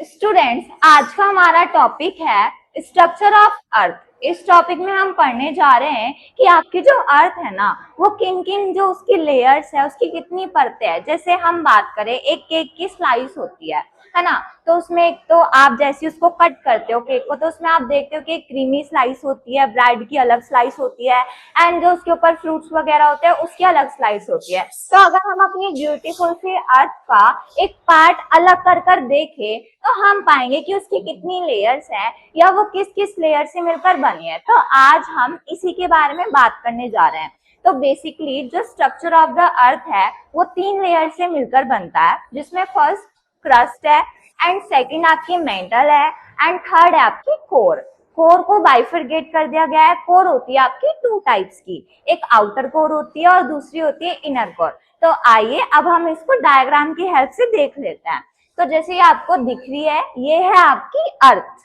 Students, आज का हमारा टॉपिक है स्ट्रक्चर ऑफ अर्थ। इस टॉपिक में हम पढ़ने जा रहे हैं कि आपकी जो अर्थ है ना, वो किन किन जो उसकी लेयर्स है, उसकी कितनी परतें हैं। जैसे हम बात करें, एक केक की स्लाइस होती है ना। तो उसमें एक तो आप जैसे उसको कट करते हो केक को, तो उसमें आप देखते हो कि एक क्रीमी स्लाइस होती है, ब्रेड की अलग स्लाइस होती है, एंड जो उसके ऊपर फ्रूट्स वगैरह होते हैं उसकी अलग स्लाइस होती है। तो अगर हम अपनी ब्यूटीफुल सी अर्थ का एक पार्ट अलग कर कर देखें, तो हम पाएंगे कि उसकी कितनी लेयर्स हैं या वो किस किस लेयर से मिलकर बनी है। तो आज हम इसी के बारे में बात करने जा रहे हैं। तो बेसिकली जो स्ट्रक्चर ऑफ द अर्थ है वो 3 लेयर से मिलकर बनता है, जिसमें फर्स्ट क्रस्ट है, एंड सेकंड आपकी मेंटल है, एंड थर्ड है आपकी कोर। कोर को बाइफरगेट कर दिया गया है। कोर होती है आपकी 2 टाइप्स की, एक आउटर कोर होती है और दूसरी होती है इनर कोर। तो आइए अब हम इसको डायग्राम की हेल्प से देख लेते हैं। तो जैसे ये आपको दिख रही है, ये है आपकी अर्थ,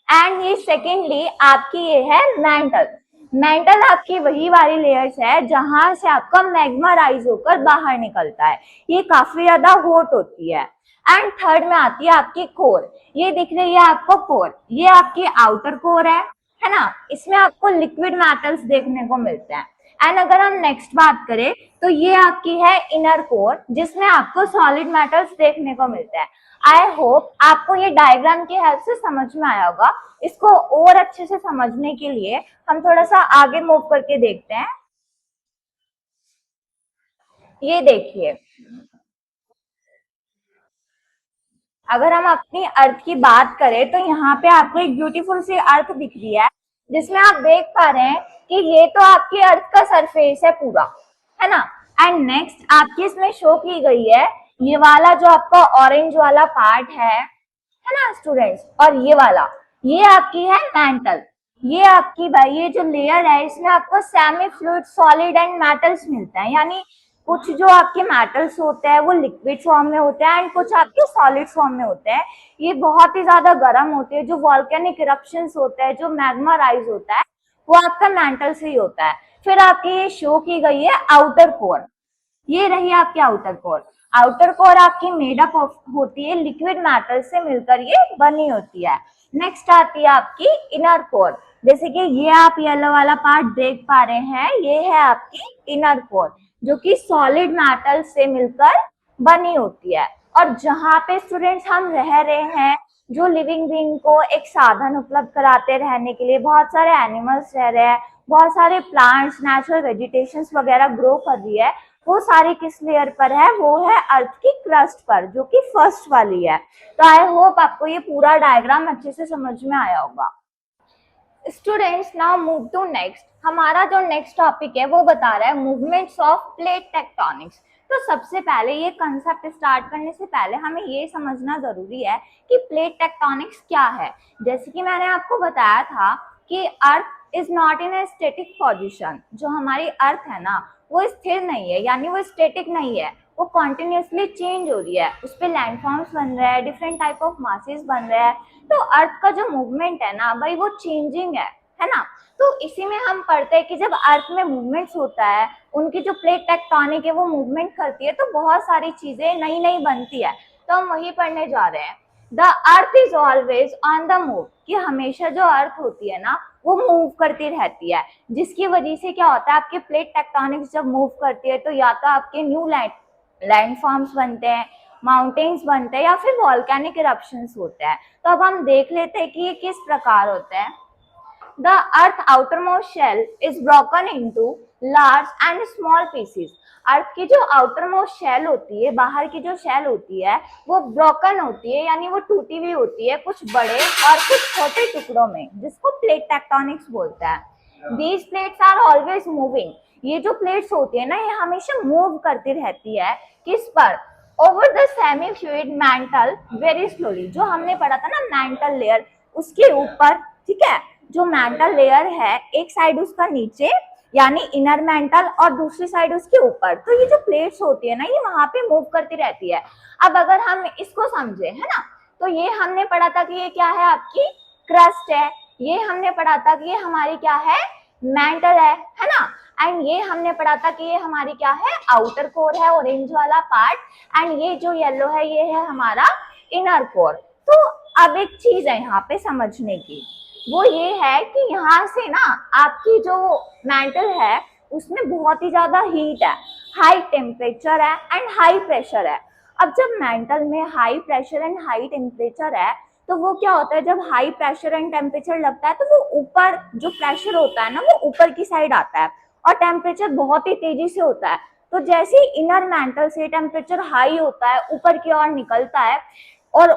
एंड ये सेकेंडली आपकी ये है मेंटल। मेंटल आपकी वही वाली लेयर्स है जहां से आपका मैग्मा राइज होकर बाहर निकलता है, ये काफी ज्यादा हॉट होती है। एंड थर्ड में आती है आपकी कोर। ये दिख रही है आपको कोर, ये आपकी आउटर कोर है ना। इसमें आपको लिक्विड मेटल्स देखने को मिलते हैं। एंड अगर हम नेक्स्ट बात करें तो ये आपकी है इनर कोर, जिसमें आपको सॉलिड मेटल्स देखने को मिलते हैं। आई होप आपको ये डायग्राम की हेल्प से समझ में आया होगा। इसको और अच्छे से समझने के लिए हम थोड़ा सा आगे मूव करके देखते हैं। ये देखिए, अगर हम अपनी अर्थ की बात करें तो यहाँ पे आपको एक ब्यूटीफुल सी अर्थ दिख रही है, जिसमें आप देख पा रहे हैं कि ये तो आपकी अर्थ का सरफेस है पूरा, है ना। एंड नेक्स्ट आपकी इसमें शो की गई है ये वाला जो आपका ऑरेंज वाला पार्ट है ना स्टूडेंट्स, और ये वाला, ये आपकी है मेंटल। ये आपकी भाई ये जो लेयर है, इसमें आपको semi fluid, solid and metals मिलते हैं। यानी कुछ जो आपके मेटल्स होते हैं वो लिक्विड फॉर्म में होते हैं, एंड कुछ आपके सॉलिड फॉर्म में होते हैं। ये बहुत ही ज्यादा गर्म होते हैं। जो वॉल्केनिक इरप्शंस होते हैं, जो मैग्मा राइज होता है, वो आपका मेंटल से ही होता है। फिर आपकी ये शो की गई है आउटर कोर। ये रही आपकी आउटर कोर। आउटर कोर आपकी मेडअप होती है लिक्विड मेटल से मिलकर ये बनी होती है। नेक्स्ट आती है आपकी इनर कोर। जैसे कि ये आप येलो वाला पार्ट देख पा रहे हैं, ये है आपकी इनर कोर, जो कि सॉलिड मेटल से मिलकर बनी होती है। और जहाँ पे स्टूडेंट्स हम रह रहे हैं, जो लिविंग बीइंग को एक साधन उपलब्ध कराते रहने के लिए, बहुत सारे एनिमल्स रह रहे हैं, बहुत सारे प्लांट्स, नेचुरल वेजिटेशंस वगैरह ग्रो कर रही है, वो सारी किस लेयर पर है? वो है अर्थ की क्रस्ट पर, जो कि फर्स्ट वाली है। तो आई होप आपको ये पूरा डायग्राम अच्छे से समझ में आया होगा। Students, now move to next. हमारा जो नेक्स्ट टॉपिक है वो बता रहा है मूवमेंट्स ऑफ प्लेट टेक्टोनिक्स। तो सबसे पहले ये कंसेप्ट स्टार्ट करने से पहले हमें ये समझना जरूरी है कि प्लेट टेक्टोनिक्स क्या है। जैसे कि मैंने आपको बताया था कि earth is not in A static position. जो हमारी अर्थ है ना, वो स्थिर नहीं है, यानी वो स्टेटिक नहीं है, वो कॉन्टिन्यूसली चेंज हो रही है। उस पर लैंडफॉर्म्स बन रहे हैं, डिफरेंट टाइप ऑफ मासेस बन रहे हैं। तो अर्थ का जो मूवमेंट है ना भाई, वो चेंजिंग है ना। तो इसी में हम पढ़ते हैं कि जब अर्थ में मूवमेंट्स होता है, उनकी जो प्लेट टेक्टोनिक है वो मूवमेंट करती है, तो बहुत सारी चीजें नई नई बनती है। तो हम वही पढ़ने जा रहे हैं। The earth is always on the move, कि हमेशा जो अर्थ होती है ना वो मूव करती रहती है, जिसकी वजह से क्या होता है, आपकी प्लेट टेक्टोनिक्स जब मूव करती है तो या तो आपके न्यू लैंडफॉर्म्स बनते हैं, माउंटेन्स बनते हैं, या फिर वॉल्केनिक इरप्शंस होते हैं। तो अब हम देख लेते हैं कि ये किस प्रकार होते हैं। The earth outermost shell is broken into large and small pieces. अर्थ की जो outermost shell होती है, बाहर की जो शेल होती है, वो ब्रोकन होती है, यानी वो टूटी हुई होती है, कुछ बड़े और कुछ छोटे टुकड़ों में, जिसको प्लेट टेक्टोनिक्स बोलता है। These plates are always moving. ये जो प्लेट्स होती है ना, ये हमेशा मूव करती रहती है। किस पर? Over the semi fluid mantle very slowly. जो हमने पढ़ा था ना मैंटल लेयर, उसके ऊपर, ठीक है, जो मेंटल लेयर है, एक साइड उसका नीचे यानी इनर मेंटल, और दूसरी साइड उसके ऊपर। तो ये जो प्लेट्स होती है ना, ये वहां पे मूव करती रहती है। अब अगर हम इसको समझे, है ना, तो ये हमने पढ़ा था कि ये क्या है, आपकी क्रस्ट है। ये हमने पढ़ा था कि ये हमारी क्या है, मेंटल है ना। एंड ये हमने पढ़ा था कि ये हमारी क्या है, आउटर कोर है, ऑरेंज वाला पार्ट। एंड ये जो येलो है, ये है हमारा इनर कोर। तो अब एक चीज है यहाँ पे समझने की, वो ये है कि यहाँ से ना आपकी जो मेंटल है उसमें बहुत ही ज्यादा हीट है, हाई टेम्परेचर है एंड हाई प्रेशर है। अब जब मेंटल में high pressure and high temperature है तो वो क्या होता है, जब हाई प्रेशर एंड टेम्परेचर लगता है तो वो ऊपर जो प्रेशर होता है ना वो ऊपर की साइड आता है और टेम्परेचर बहुत ही तेजी से होता है। तो जैसे ही इनर मेंटल से टेम्परेचर हाई होता है ऊपर की ओर निकलता है और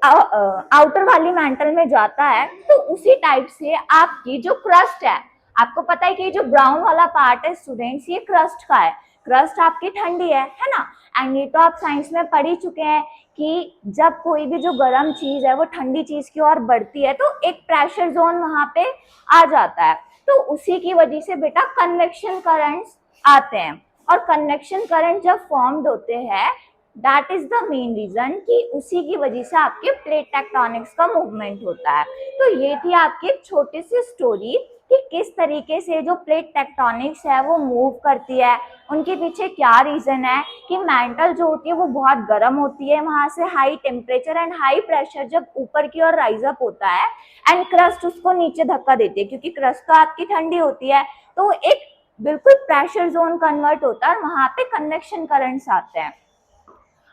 आउटर वाली मेंटल में जाता है, तो उसी टाइप से आपकी जो क्रस्ट है, आपको पता है कि जो ब्राउन वाला पार्ट है स्टूडेंट्स, ये क्रस्ट का है। क्रस्ट आपकी ठंडी है ना। एंड ये तो आप साइंस में पढ़ ही चुके हैं कि जब कोई भी जो गर्म चीज है वो ठंडी चीज की ओर बढ़ती है तो एक प्रेशर जोन वहां पे आ जाता है। तो उसी की वजह से बेटा कन्वेक्शन करंट्स आते हैं, और कन्वेक्शन करंट जब फॉर्म्ड होते हैं that is the main reason कि उसी की वजह से आपके प्लेट टेक्टोनिक्स का मूवमेंट होता है। तो ये थी आपकी एक छोटी सी स्टोरी कि किस तरीके से जो प्लेट टेक्टोनिक्स है वो मूव करती है, उनके पीछे क्या रीजन है कि मेंटल जो होती है वो बहुत गर्म होती है, वहां से high temperature and high pressure जब ऊपर की ओर राइज अप होता है एंड क्रस्ट उसको नीचे धक्का देती है, क्योंकि क्रस्ट तो आपकी ठंडी होती है तो एक बिल्कुल प्रेशर जोन कन्वर्ट होता है और वहां पे कन्वेक्शन करंट्स आते हैं।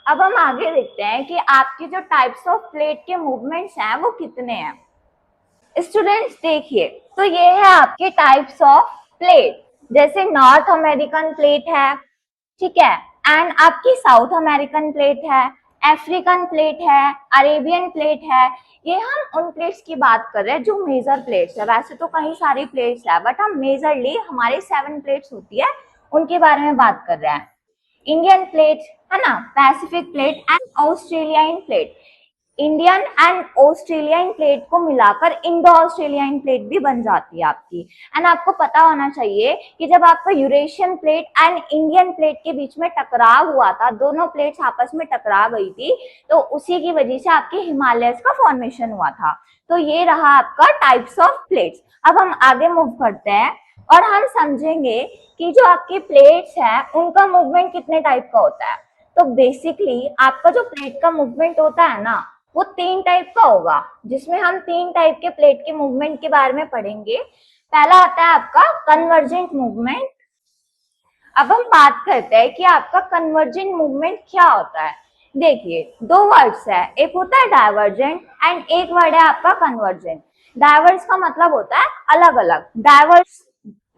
अब हम आगे देखते हैं कि आपकी जो टाइप्स ऑफ प्लेट के मूवमेंट्स हैं वो कितने हैं। स्टूडेंट्स देखिए, तो ये है आपके टाइप्स ऑफ प्लेट, जैसे नॉर्थ अमेरिकन प्लेट है, ठीक है, एंड आपकी साउथ अमेरिकन प्लेट है, अफ्रीकन प्लेट है, अरेबियन प्लेट है। ये हम उन प्लेट्स की बात कर रहे हैं जो मेजर प्लेट्स है, वैसे तो कई सारी प्लेट्स है बट हम मेजरली हमारे 7 प्लेट्स होती है उनके बारे में बात कर रहे हैं। इंडियन प्लेट है ना, Pacific plate and Australian plate. Indian and Australian plate को मिलाकर इंडो ऑस्ट्रेलियाइन प्लेट भी बन जाती है आपकी। एंड आपको पता होना चाहिए कि जब आपका Eurasian plate and Indian plate के बीच में टकराव हुआ था, दोनों प्लेट्स आपस में टकरा गई थी, तो उसी की वजह से आपके हिमालयस का फॉर्मेशन हुआ था। तो ये रहा आपका टाइप्स ऑफ प्लेट्स। अब हम आगे मूव करते हैं और हम समझेंगे कि जो आपकी प्लेट्स है उनका मूवमेंट कितने टाइप का होता है। तो बेसिकली आपका जो प्लेट का मूवमेंट होता है ना वो 3 टाइप का होगा, जिसमें हम 3 टाइप के प्लेट के मूवमेंट के बारे में पढ़ेंगे। पहला आता है आपका कन्वर्जेंट मूवमेंट। अब हम बात करते हैं कि आपका कन्वर्जेंट मूवमेंट क्या होता है। देखिए 2 वर्ड्स है, एक होता है डाइवर्जेंट एंड एक वर्ड है आपका कन्वर्जेंट। डाइवर्स का मतलब होता है अलग अलग, डाइवर्स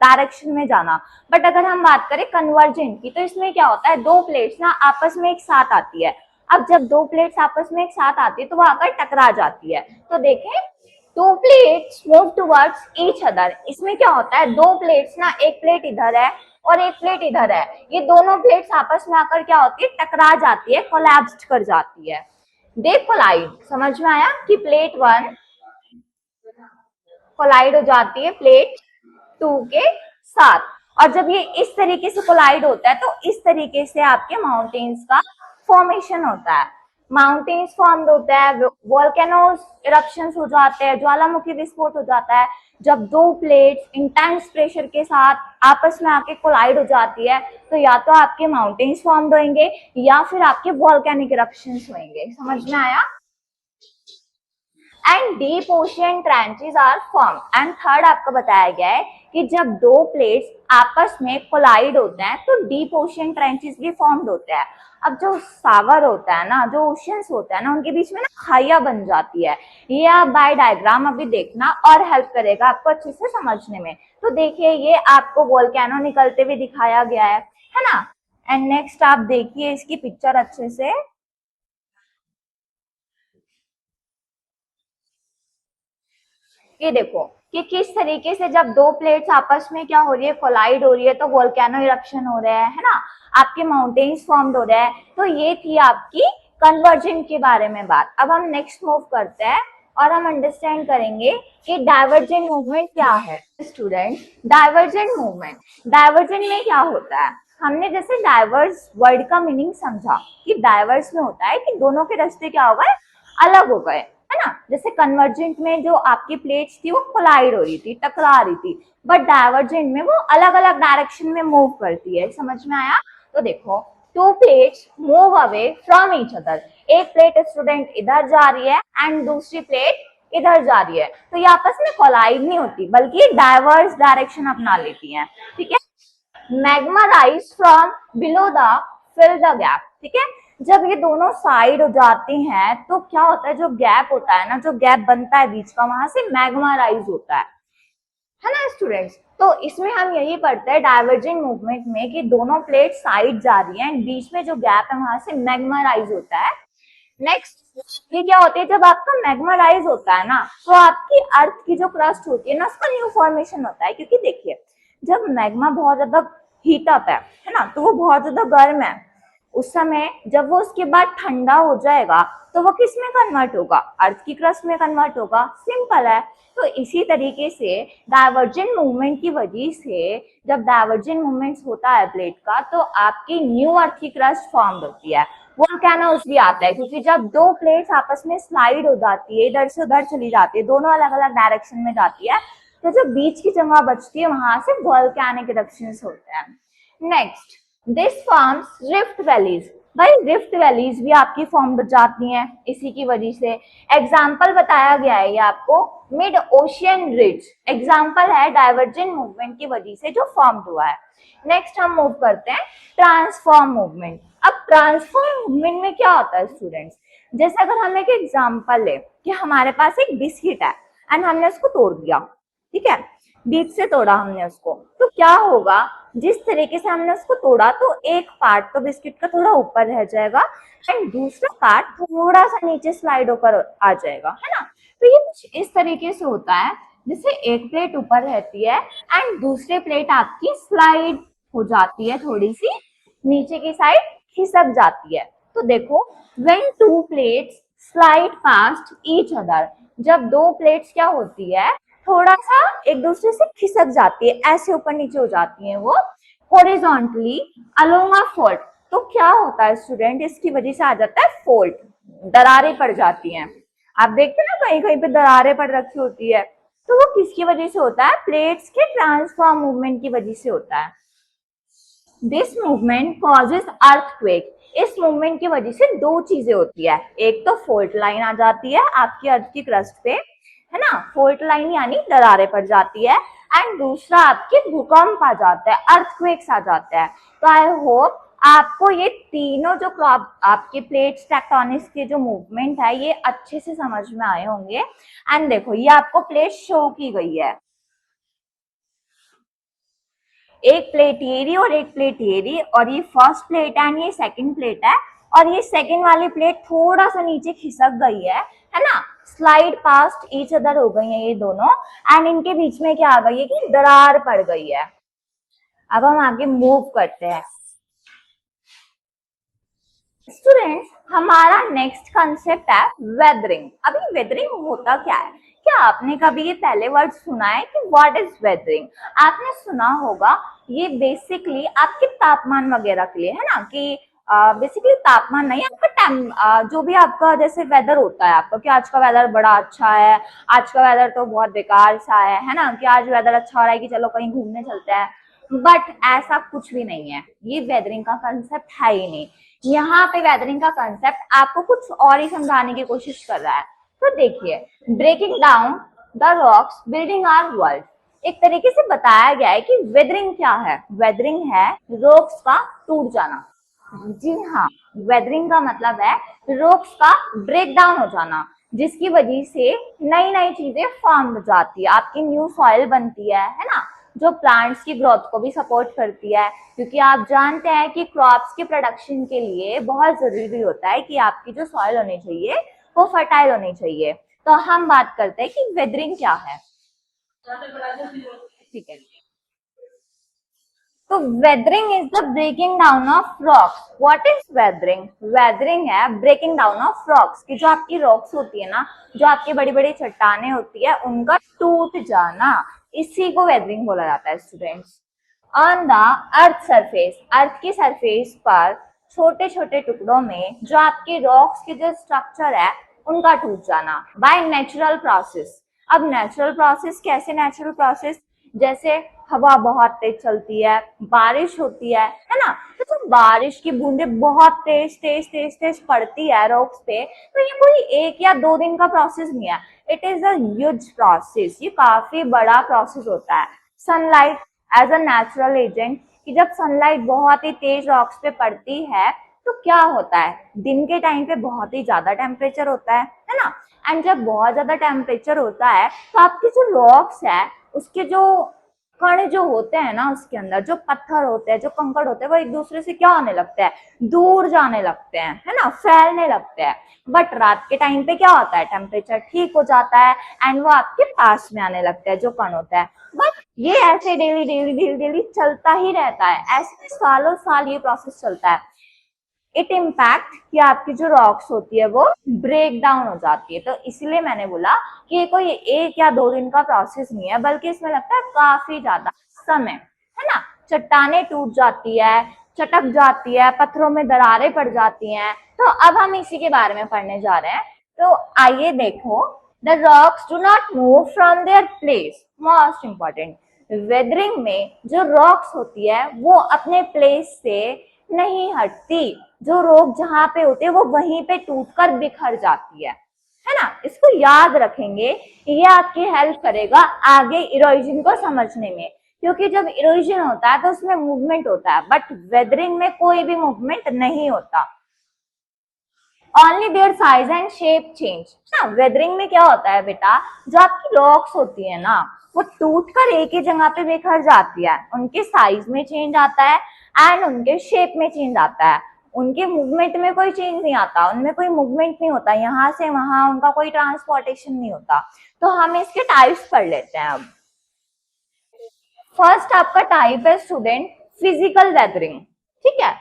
डायरेक्शन में जाना। बट अगर हम बात करें कन्वर्जेंट की तो इसमें क्या होता है, 2 प्लेट्स ना आपस में एक साथ आती है। अब जब 2 प्लेट्स आपस में एक साथ आती है तो वो आकर टकरा जाती है। तो देखें 2 plates move towards each other. इसमें क्या होता है, 2 प्लेट्स ना, एक प्लेट इधर है और एक प्लेट इधर है, ये दोनों प्लेट्स आपस में आकर क्या होती है, टकरा जाती है, कोलैप्स कर जाती है। दे कोलाइड। समझ में आया कि प्लेट 1 कोलाइड हो जाती है प्लेट 2 के साथ। और जब ये इस तरीके से कोलाइड होता है तो इस तरीके से आपके माउंटेन्स का फॉर्मेशन होता है। माउंटेन्स फॉर्म होता है, वोल्केनोज इरप्शंस हो जाते हैं, ज्वालामुखी विस्फोट हो जाता है जब 2 प्लेट्स इंटेंस प्रेशर के साथ आपस में आके कोलाइड हो जाती है। तो या तो आपके माउंटेन्स फॉर्म होंगे या फिर आपके वोल्केनिक इरप्शंस होंगे। समझ में आया। And deep ocean trenches are form. And third आपको बताया गया है कि जब 2 प्लेट्स आपस में कोलाइड होते हैं तो डीप ओशियन ट्रेंचेस भी फॉर्म्ड होते हैं। अब जो सागर होता है ना, जो ओशियंस होता है ना, उनके बीच में ना खाइयां बन जाती है। ये आप बाय डायग्राम अभी देखना और हेल्प करेगा आपको अच्छे से समझने में। तो देखिए ये आपको वोल्केनो निकलते हुए दिखाया गया है ना। एंड नेक्स्ट आप देखिए इसकी पिक्चर अच्छे से। ये देखो कि किस तरीके से जब 2 प्लेट्स आपस में क्या हो रही है, कोलाइड हो रही है, तो वोल्केनो इरप्शन हो रहा है ना, आपके माउंटेन्स फॉर्म्ड हो रहा है। तो ये थी आपकी कन्वर्जेंट के बारे में बात। अब हम नेक्स्ट मूव करते हैं और हम अंडरस्टैंड करेंगे कि डाइवर्जेंट मूवमेंट क्या है। स्टूडेंट, डाइवर्जेंट मूवमेंट, डाइवर्जेंट में क्या होता है, हमने जैसे डाइवर्स वर्ड का मीनिंग समझा कि डाइवर्स में होता है कि दोनों के रास्ते क्या हो गए, अलग हो गए, है ना। जैसे कन्वर्जेंट में जो आपकी प्लेट्स थी वो कोलाइड हो रही थी, टकरा रही थी, बट डाइवर्जेंट में वो अलग अलग डायरेक्शन में मूव करती है। समझ में आया। तो देखो to plates move away from each other, एक प्लेट स्टूडेंट इधर जा रही है एंड दूसरी प्लेट इधर जा रही है, तो ये आपस में कोलाइड नहीं होती बल्कि डाइवर्स डायरेक्शन अपना लेती हैं, ठीक है। Magma rise from below the fill the gap, ठीक है। जब ये दोनों साइड हो जाती हैं तो क्या होता है, जो गैप होता है ना, जो गैप बनता है बीच का, वहां से मैग्मा राइज होता है ना स्टूडेंट्स। तो इसमें हम यही पढ़ते हैं डाइवर्जेंट मूवमेंट में कि दोनों प्लेट साइड जा रही हैं, बीच में जो गैप है वहां से मैग्मा राइज होता है। नेक्स्ट ये क्या होती है, जब आपका मैग्मा राइज होता है ना, तो आपकी अर्थ की जो क्रस्ट होती है ना, उसका न्यू फॉर्मेशन होता है। क्योंकि देखिए, जब मैग्मा बहुत ज्यादा हीट अप है ना, तो वो बहुत ज्यादा गर्म है, उस समय जब वो उसके बाद ठंडा हो जाएगा तो वो किस में कन्वर्ट होगा, अर्थ की क्रस्ट में कन्वर्ट होगा, सिंपल है। तो इसी तरीके से डाइवर्जेंट मूवमेंट की वजह से जब डाइवर्जेंट मूवमेंट्स होता है प्लेट का, तो आपकी न्यू अर्थ की क्रस्ट फॉर्म होती है। वोल्केनोस भी आता है क्योंकि जब दो प्लेट्स आपस में स्लाइड हो जाती है, इधर से उधर चली जाती है, दोनों अलग अलग डायरेक्शन में जाती है, तो जो बीच की जगह बचती है वहां से वोल्केनिक इरप्शंस होते हैं। Next, this forms rift valleys. भाई रिफ्ट वैलीज भी आपकी फॉर्म बच जाती हैं इसी की वजह से। एग्जाम्पल बताया गया है ये आपको, मिड ओशियन रिज एग्जाम्पल है डाइवर्जेंट मूवमेंट की वजह से जो फॉर्म हुआ है। नेक्स्ट हम मूव करते हैं ट्रांसफॉर्म मूवमेंट। अब ट्रांसफॉर्म मूवमेंट में क्या होता है स्टूडेंट्स, जैसे अगर हम एक एग्जाम्पल ले कि हमारे पास एक बिस्किट है एंड हमने उसको तोड़ दिया, ठीक है, बीच से तोड़ा हमने उसको, तो क्या होगा, जिस तरीके से हमने उसको तोड़ा तो एक पार्ट तो बिस्किट का थोड़ा ऊपर रह जाएगा एंड दूसरा पार्ट थोड़ा सा नीचे स्लाइड होकर आ जाएगा, है ना। तो ये कुछ इस तरीके से होता है, जिससे एक प्लेट ऊपर रहती है एंड दूसरी प्लेट आपकी स्लाइड हो जाती है, थोड़ी सी नीचे की साइड खिसक जाती है। तो देखो, when to plates slide past each other, जब दो प्लेट्स क्या होती है, थोड़ा सा एक दूसरे से खिसक जाती है, ऐसे ऊपर नीचे हो जाती है वो हॉरिजॉन्टली अलोंग अ फॉल्ट, तो क्या होता है स्टूडेंट, इसकी वजह से आ जाता है फॉल्ट, दरारें पड़ जाती हैं। आप देखते हैं ना कहीं कहीं पे दरारें पड़ रखी होती है, तो वो किसकी वजह से होता है, प्लेट्स के ट्रांसफॉर्म मूवमेंट की वजह से होता है। दिस मूवमेंट कॉजेज अर्थक्वेक, इस मूवमेंट की वजह से दो चीजें होती है, एक तो फॉल्ट लाइन आ जाती है आपकी अर्थ की क्रस्ट पे, है ना, फॉल्ट लाइन यानी दरारें पड़ जाती है, एंड दूसरा आपके भूकंप आ जाता है, अर्थक्वेक्स आ जाते हैं। तो आई होप आपको ये तीनों जो आपके प्लेट्स टेक्टोनिक्स के जो मूवमेंट है ये अच्छे से समझ में आए होंगे। एंड देखो ये आपको प्लेट शो की गई है, एक प्लेट ये रही और एक प्लेट ये रही, और ये फर्स्ट प्लेट है एंड ये सेकंड प्लेट है, और ये सेकंड वाली प्लेट थोड़ा सा नीचे खिसक गई है ना, स्लाइड पास्ट ईच अदर हो गई है ये दोनों, एंड इनके बीच में क्या आ गई है कि दरार पड़ गई है। अब हम आगे मूव करते हैं स्टूडेंट्स, हमारा नेक्स्ट कंसेप्ट है वेदरिंग। अभी वेदरिंग होता क्या है, क्या आपने कभी ये पहले वर्ड सुना है कि व्हाट इज वेदरिंग? आपने सुना होगा, ये बेसिकली आपके तापमान वगैरह के लिए है ना, कि बेसिकली तापमान नहीं, आपका जो भी आपका जैसे वेदर होता है आपका, कि आज का वेदर बड़ा अच्छा है, आज का वेदर तो बहुत बेकार सा है ना, कि आज वेदर अच्छा हो रहा है कि चलो कहीं घूमने चलते हैं, बट ऐसा कुछ भी नहीं है, ये वेदरिंग का कंसेप्ट है ही नहीं। यहाँ पे वेदरिंग का कंसेप्ट आपको कुछ और ही समझाने की कोशिश कर रहा है। तो देखिए, breaking down the rocks building our world, एक तरीके से बताया गया है कि वेदरिंग क्या है, वेदरिंग है रॉक्स का टूट जाना। जी हाँ, वेदरिंग का मतलब है रॉक्स का ब्रेक डाउन हो जाना, जिसकी वजह से नई नई चीजें फॉर्म हो जाती है, आपकी न्यू सॉइल बनती है ना, जो प्लांट्स की ग्रोथ को भी सपोर्ट करती है। क्योंकि आप जानते हैं कि क्रॉप्स के प्रोडक्शन के लिए बहुत जरूरी होता है कि आपकी जो सॉइल होनी चाहिए वो फर्टाइल होनी चाहिए। तो हम बात करते हैं कि वेदरिंग क्या है, ठीक है। तो weathering is the breaking down of rocks. What is weathering? Weathering है ब्रेकिंग डाउन ऑफ रॉक्स, की जो आपकी रॉक्स होती है ना, जो आपकी बड़ी बड़ी चट्टाने होती है, उनका टूट जाना, इसी को वेदरिंग बोला जाता है students. On the earth surface, earth की सरफेस पर छोटे छोटे टुकड़ों में जो आपके रॉक्स के जो स्ट्रक्चर है उनका टूट जाना बाय नेचुरल प्रोसेस। अब नेचुरल प्रोसेस कैसे, नेचुरल प्रोसेस जैसे हवा बहुत तेज चलती है, बारिश होती है ना। तो जब बारिश की बूंदें बहुत तेज तेज तेज तेज पड़ती है रॉक्स पे, तो ये कोई 1 या 2 दिन का प्रोसेस नहीं है, it is a huge process, ये काफी बड़ा प्रोसेस होता है। Sunlight as a natural agent, कि जब सनलाइट बहुत ही तेज रॉक्स पे पड़ती है तो क्या होता है, दिन के टाइम पे बहुत ही ज्यादा टेम्परेचर होता है ना। एंड जब बहुत ज्यादा टेम्परेचर होता है तो आपके जो रॉक्स है उसके जो कण जो होते हैं ना, उसके अंदर जो पत्थर होते हैं, जो कंकड़ होते हैं, वो एक दूसरे से क्या होने लगते हैं, दूर जाने लगते हैं, है ना, फैलने लगते हैं। बट रात के टाइम पे क्या होता है, टेम्परेचर ठीक हो जाता है एंड वो आपके पास में आने लगता है जो कण होता है। बट ये ऐसे डेली डेली डेली डेली चलता ही रहता है, ऐसे सालों साल ये प्रोसेस चलता है। इट इम्पैक्ट कि आपकी जो रॉक्स होती है वो ब्रेक डाउन हो जाती है। तो इसलिए मैंने बोला कि ये कोई 1 या 2 दिन का प्रोसेस नहीं है, बल्कि इसमें लगता है काफी ज्यादा समय, है ना। चट्टाने टूट जाती है, चटक जाती है, पत्थरों में दरारें पड़ जाती हैं। तो अब हम इसी के बारे में पढ़ने जा रहे हैं। तो आइए देखो, the rocks do not move from their place, most important. Weathering में जो रॉक्स होती है वो अपने प्लेस से नहीं हटती, जो रॉक जहां पे होते हैं वो वहीं पे टूटकर बिखर जाती है ना। इसको याद रखेंगे, ये आपकी हेल्प करेगा आगे इरोजन को समझने में, क्योंकि जब इरोजन होता है तो उसमें मूवमेंट होता है, बट वेदरिंग में कोई भी मूवमेंट नहीं होता। Only their size and shape change ना। वेदरिंग में क्या होता है बेटा, जो आपकी रॉक्स होती है ना वो टूट कर एक ही जगह पे बिखर जाती है, उनके साइज में चेंज आता है एंड उनके शेप में चेंज आता है। उनके मूवमेंट में कोई चेंज नहीं आता, उनमें कोई मूवमेंट नहीं होता, यहाँ से वहां उनका कोई ट्रांसपोर्टेशन नहीं होता। तो हम इसके टाइप्स पढ़ लेते हैं अब। फर्स्ट आपका टाइप है स्टूडेंट फिजिकल वेदरिंग, ठीक है।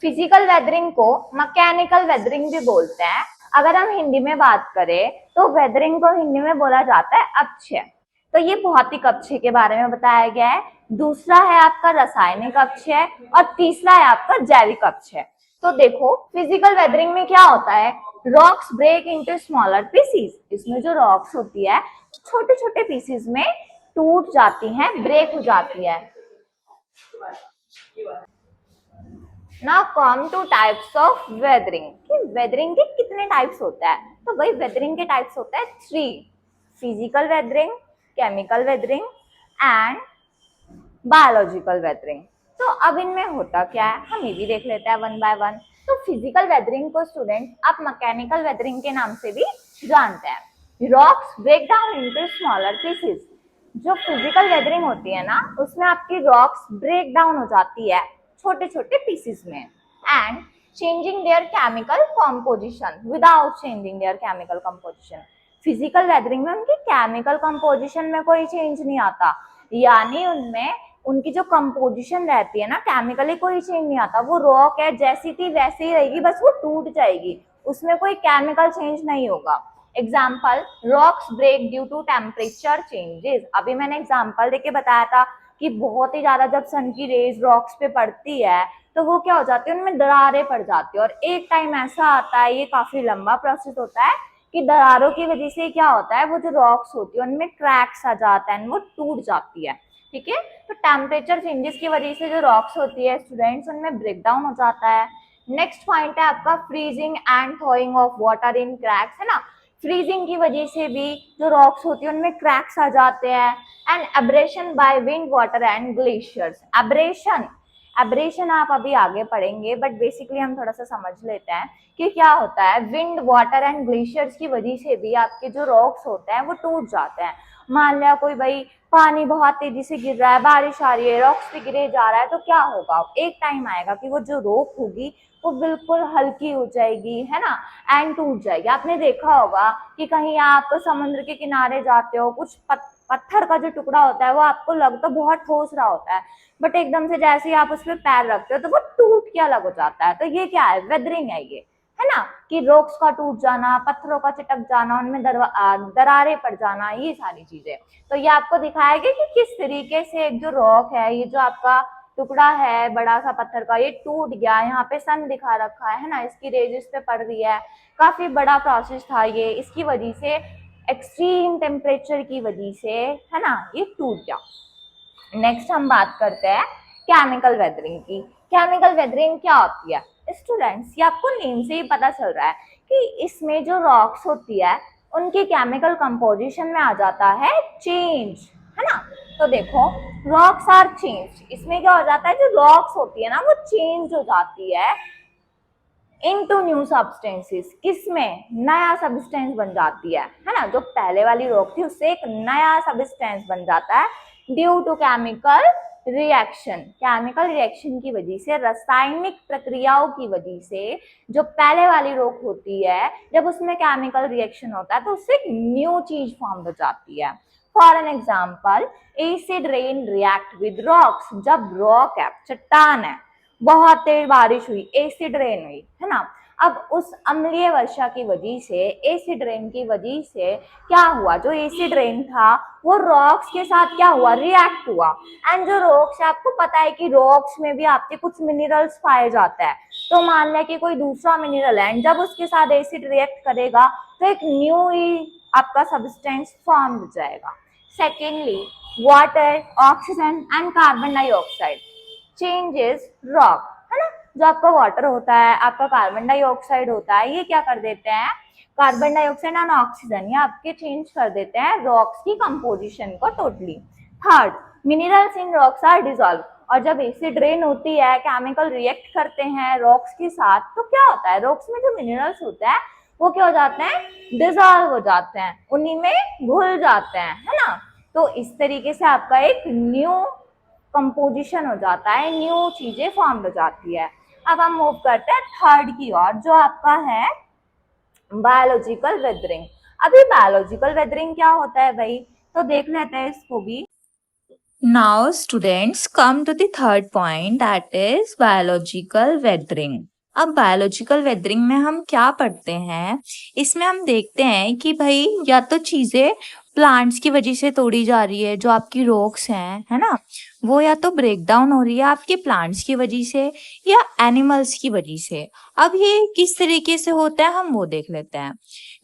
फिजिकल वेदरिंग को मैकेनिकल वेदरिंग भी बोलते हैं। अगर हम हिंदी में बात करें तो वेदरिंग को हिंदी में बोला जाता है अक्षय। तो ये भौतिक अक्षय के बारे में बताया गया है। दूसरा है आपका रासायनिक अक्षय और तीसरा है आपका जैविक अक्षय। तो देखो फिजिकल वेदरिंग में क्या होता है, rocks break into smaller pieces. इसमें जो रॉक्स होती है छोटे छोटे पीसीज में टूट जाती हैं, ब्रेक हो जाती है। Now come two types of weathering, कि वेदरिंग के कितने टाइप्स होता है। तो भाई वेदरिंग के टाइप्स होता है 3, physical weathering, chemical weathering and biological weathering. तो अब इनमें होता क्या है, हम ये भी देख लेते हैं वन बाय वन। तो फिजिकल वेदरिंग को स्टूडेंट आप मैकेनिकल वेदरिंग के नाम से भी जानते हैं। Rocks break down into smaller pieces. जो फिजिकल वेदरिंग होती है ना उसमें आपकी रॉक्स ब्रेक डाउन हो जाती है छोटे छोटे पीसेस में and changing their chemical composition without changing their chemical composition. Physical weathering में उनकी केमिकल कंपोजिशन में कोई चेंज नहीं आता, यानी उनमें उनकी जो कंपोजिशन रहती है ना केमिकली कोई चेंज नहीं आता। वो रॉक है जैसी थी वैसी ही रहेगी, बस वो टूट जाएगी, उसमें कोई केमिकल चेंज नहीं होगा। Example, rocks break due to temperature changes. अभी मैंने एग्जाम्पल देके बताया था कि बहुत ही ज्यादा जब सन की रेज रॉक्स पे पड़ती है तो वो क्या हो जाती है, उनमें दरारें पड़ जाती है। और एक टाइम ऐसा आता है, ये काफी लंबा प्रोसेस होता है, कि दरारों की वजह से क्या होता है, वो जो रॉक्स होती है उनमें क्रैक्स आ जाता है, वो टूट जाती है, ठीक है। तो टेम्परेचर चेंजेस की वजह से जो रॉक्स होती है स्टूडेंट्स उनमें ब्रेक डाउन हो जाता है। नेक्स्ट पॉइंट है आपका freezing and थॉइंग of water in cracks, है ना। फ्रीजिंग की वजह से भी जो रॉक्स होती है उनमें क्रैक्स आ जाते हैं। And abrasion by wind water and glaciers. Abrasion, abrasion आप अभी आगे पढ़ेंगे, बट बेसिकली हम थोड़ा सा समझ लेते हैं कि क्या होता है। विंड वाटर एंड ग्लेशियर्स की वजह से भी आपके जो रॉक्स होते हैं वो टूट जाते हैं। मान लिया कोई भाई पानी बहुत तेजी से गिर रहा है, बारिश आ रही है, रॉक्स पे गिरे जा रहा है, तो क्या होगा, एक टाइम आएगा कि वो जो रॉक होगी वो बिल्कुल हल्की हो जाएगी, है ना, एंड टूट जाएगी। आपने देखा होगा कि कहीं आप समुद्र के किनारे जाते हो, कुछ पत्थर का जो टुकड़ा होता है वो आपको लग तो बहुत ठोस रहा होता है, बट एकदम से जैसे ही आप उस पर पैर रखते हो तो वो टूट के अलग हो जाता है। तो ये क्या है, वेदरिंग है ये, है ना, कि रॉक्स का टूट जाना, पत्थरों का चिटक जाना, उनमें दरारें पड़ जाना, ये सारी चीजें। तो ये आपको दिखाएगा कि किस तरीके से एक जो रॉक है, ये जो आपका टुकड़ा है बड़ा सा पत्थर का, ये टूट गया। यहाँ पे सन दिखा रखा है ना, इसकी रेज इस पे पड़ रही है। काफी बड़ा प्रोसेस था ये, इसकी वजह से एक्सट्रीम टेम्परेचर की वजह से, है ना, ये टूट गया। नेक्स्ट हम बात करते हैं केमिकल वेदरिंग की। केमिकल वेदरिंग क्या होती है स्टूडेंट्स? ये आपको नेम से ही पता चल रहा है कि इसमें जो रॉक्स होती है उनके केमिकल कंपोजिशन में आ जाता है चेंज, है ना। तो देखो रॉक्स आर चेंज, इसमें क्या हो जाता है, जो रॉक्स होती है ना वो चेंज हो जाती है इनटू न्यू सब्सटेंसेस। किसमें? नया सब्सटेंस बन जाती है ना। जो पहले वाली रॉक थी उससे एक नया सब्सटेंस बन जाता है due to chemical reaction. Chemical reaction की वजह से, रासायनिक प्रक्रियाओं की वजह से जो पहले वाली रॉक होती है जब उसमें केमिकल रिएक्शन होता है तो उससे एक न्यू चीज फॉर्म हो जाती है। For an example, acid rain react with rocks. जब रॉक है, चट्टान है, बहुत तेज बारिश हुई, एसिड रेन हुई, है ना। अब उस अम्लीय वर्षा की वजह से, एसिड रेन की वजह से क्या हुआ, जो एसिड रेन था वो रॉक्स के साथ क्या हुआ, रिएक्ट हुआ। एंड जो रॉक्स है, आपको पता है कि रॉक्स में भी आपके कुछ मिनरल्स पाए जाते हैं। तो मान लें कि कोई दूसरा मिनरल है, जब उसके साथ एसिड रिएक्ट करेगा तो एक न्यू ही आपका सब्सटेंस फॉर्म हो जाएगा। Secondly, water, oxygen and carbon dioxide changes rock, है ना। जो आपका वाटर होता है, आपका कार्बन डाइऑक्साइड होता है, ये क्या कर देते हैं, कार्बन डाइऑक्साइड एंड ऑक्सीजन, ये आपके चेंज कर देते हैं रॉक्स की कंपोजिशन को totally. Third, minerals in rocks are dissolve. और जब एसिड रेन होती है, केमिकल रिएक्ट करते हैं रॉक्स के साथ, तो क्या होता है, रॉक्स में जो मिनरल्स होते हैं वो क्या हो जाते हैं, डिसॉल्व हो जाते हैं, उन्हीं में घुल जाते हैं, है ना। तो इस तरीके से आपका एक न्यू कंपोजिशन हो जाता है, न्यू चीजें फॉर्म हो जाती है। अब हम मूव करते हैं थर्ड की ओर, जो आपका है बायोलॉजिकल वेदरिंग। अभी बायोलॉजिकल वेदरिंग क्या होता है भाई, तो देख लेते हैं इसको भी। Now, students, come to the third point, that is biological weathering. अब बायोलॉजिकल वेदरिंग में हम क्या पढ़ते हैं, इसमें हम देखते हैं कि भाई या तो चीजें प्लांट्स की वजह से तोड़ी जा रही है, जो आपकी रॉक्स हैं, है ना, वो या तो ब्रेक डाउन हो रही है आपके प्लांट्स की वजह से या एनिमल्स की वजह से। अब ये किस तरीके से होता है हम वो देख लेते हैं।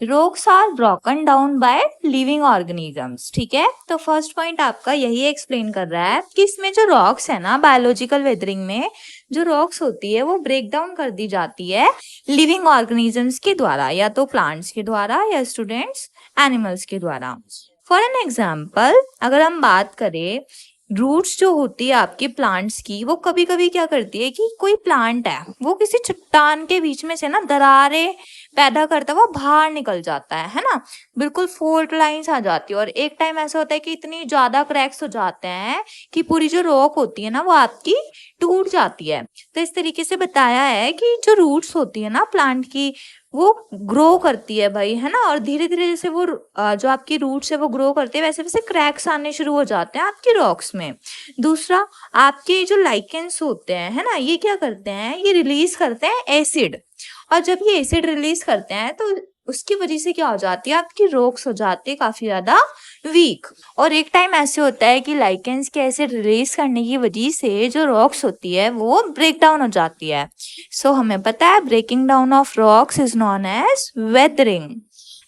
Rocks are broken down by living organisms, ठीक है। तो फर्स्ट पॉइंट आपका यही एक्सप्लेन कर रहा है कि इसमें जो रॉक्स है ना, बायोलॉजिकल वेदरिंग में जो रॉक्स होती है वो ब्रेक डाउन कर दी जाती है लिविंग ऑर्गेनिजम्स के द्वारा, या तो प्लांट्स के द्वारा या स्टूडेंट्स एनिमल्स के द्वारा। फॉर एन एग्जाम्पल, अगर हम बात करें, रूट्स जो होती है आपके प्लांट्स की, वो कभी कभी क्या करती है कि कोई प्लांट है वो किसी चट्टान के बीच में से ना दरारें पैदा करता हुआ बाहर निकल जाता है ना, बिल्कुल फोल्ट लाइंस आ जाती है। और एक टाइम ऐसा होता है कि इतनी ज्यादा क्रैक्स हो जाते हैं कि पूरी जो रॉक होती है ना वो आपकी टूट जाती है। तो इस तरीके से बताया है कि जो रूट्स होती है ना प्लांट की, वो ग्रो करती है भाई, है ना। और धीरे धीरे जैसे वो जो आपकी रूट्स है वो ग्रो करती है, वैसे वैसे क्रैक्स आने शुरू हो जाते हैं आपकी रॉक्स में। दूसरा, आपके जो लाइकेंस होते हैं, है ना, ये क्या करते हैं, ये रिलीज करते हैं एसिड। और जब ये एसिड रिलीज करते हैं तो उसकी वजह से क्या हो जाती है, आपकी रॉक्स हो जाती है काफी ज्यादा वीक। और एक टाइम ऐसे होता है कि लाइकेंस के एसिड रिलीज करने की वजह से जो रॉक्स होती है वो ब्रेक डाउन हो जाती है। सो हमें पता है breaking down of rocks is known as weathering.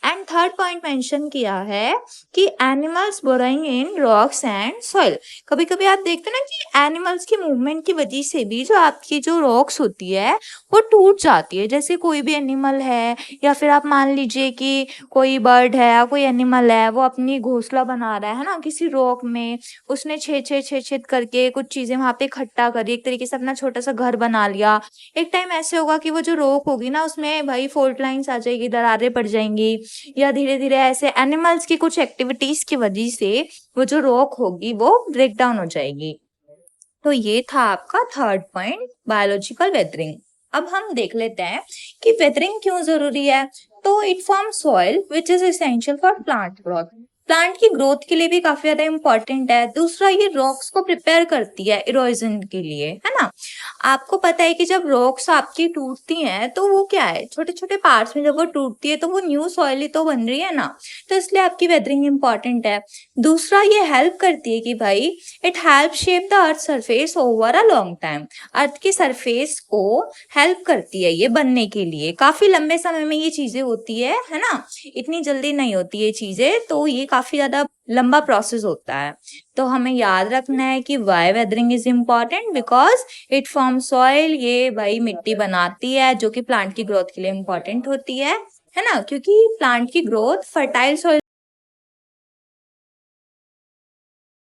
And third point mention किया है कि animals burrowing in rocks and soil. कभी कभी आप देखते हैं ना कि एनिमल्स की मूवमेंट की वजह से भी जो आपकी जो रॉक्स होती है वो टूट जाती है। जैसे कोई भी एनिमल है, या फिर आप मान लीजिए कि कोई बर्ड है या कोई एनिमल है, वो अपनी घोंसला बना रहा है ना किसी रॉक में, उसने छेद करके कुछ चीजें वहां पे इकट्ठा करी, एक तरीके से अपना छोटा सा घर बना लिया। एक टाइम ऐसे होगा कि वो जो रॉक होगी ना उसमें भाई फॉल्ट लाइंस आ जाएगी, दरारें पड़ जाएंगी, या धीरे धीरे ऐसे एनिमल्स की कुछ एक्टिविटीज की वजह से वो जो रॉक होगी वो ब्रेक डाउन हो जाएगी। तो ये था आपका थर्ड पॉइंट, बायोलॉजिकल वेदरिंग। अब हम देख लेते हैं कि वेदरिंग क्यों जरूरी है। तो it form soil which is essential for plant growth. Plant की ग्रोथ के लिए भी काफी ज्यादा इंपॉर्टेंट है। दूसरा, ये रॉक्स को प्रिपेयर करती है इरोजन के लिए, है ना। आपको पता है कि जब रॉक्स आपकी टूटती हैं तो वो क्या है, छोटे छोटे पार्ट्स में जब वो टूटती है तो वो न्यू सॉइल ही तो बन रही है ना, तो इसलिए आपकी वेदरिंग इंपॉर्टेंट है। दूसरा, ये हेल्प करती है कि भाई it help shape the earth surface over a long time. Earth की सरफेस को हेल्प करती है ये बनने के लिए, काफी लंबे समय में ये चीजें होती है ना, इतनी जल्दी नहीं होती ये चीजें। तो ये काफी ज्यादा लंबा प्रोसेस होता है। तो हमें याद रखना है कि why weathering is important because it form soil. ये भाई मिट्टी बनाती है जो कि प्लांट की ग्रोथ के लिए इम्पॉर्टेंट होती है ना, क्योंकि प्लांट की ग्रोथ फर्टाइल सॉइल